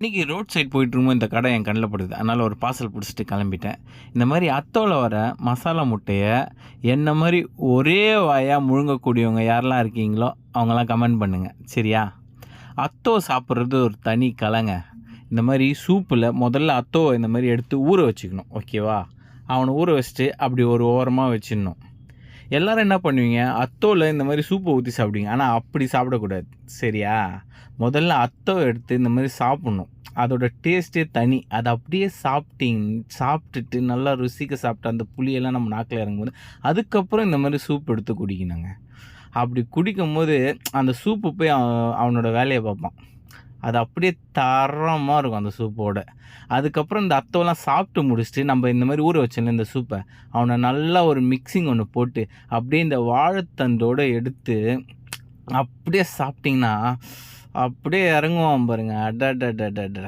இன்றைக்கி road side போயிட்டுருக்கும்போது இந்த கடை என் கண்ணில் படுது. அதனால் ஒரு பார்சல் பிடிச்சிட்டு கிளம்பிட்டேன். இந்த மாதிரி அத்தோவில் வர மசாலா முட்டையை என்ன மாதிரி ஒரே வாயாக முழுங்கக்கூடியவங்க யாரெல்லாம் இருக்கீங்களோ அவங்களாம் கமெண்ட் பண்ணுங்கள். சரியா? அத்தோ சாப்பிட்றது ஒரு தனி கலைங்க. இந்த மாதிரி சூப்பில் முதல்ல அத்தோவை இந்த மாதிரி எடுத்து ஊற வச்சுக்கணும். ஓகேவா? அவனை ஊற வச்சுட்டு அப்படி ஒரு ஓரமாக வச்சிடணும். எல்லோரும் என்ன பண்ணுவீங்க, அத்தோவில் இந்த மாதிரி சூப்பை ஊற்றி சாப்பிடுவீங்க. ஆனால் அப்படி சாப்பிடக்கூடாது. சரியா? முதல்ல அத்தோவை எடுத்து இந்த மாதிரி சாப்பிட்ணும். அதோட டேஸ்ட்டே தனி. அதை அப்படியே சாப்பிட்டுட்டு நல்லா ருசிக்க சாப்பிட்டு அந்த புளியெல்லாம் நம்ம நாக்கில் இறங்கும்போது அதுக்கப்புறம் இந்த மாதிரி சூப் எடுத்து குடிக்கணுங்க. அப்படி குடிக்கும்போது அந்த சூப்பு போய் அவனோட வேலையை பார்ப்பான். அது அப்படியே தரமாக இருக்கும் அந்த சூப்போட. அதுக்கப்புறம் இந்த அத்தோலாம் சாப்பிட்டு முடிச்சுட்டு நம்ம இந்த மாதிரி ஊற வச்சோம்ல இந்த சூப்பை, அவனை நல்லா ஒரு மிக்சிங் ஒன்று போட்டு அப்படியே இந்த வாழைத்தண்டோடு எடுத்து அப்படியே சாப்பிட்டிங்கன்னா அப்படியே இறங்குவான் பாருங்க. அடடடடட!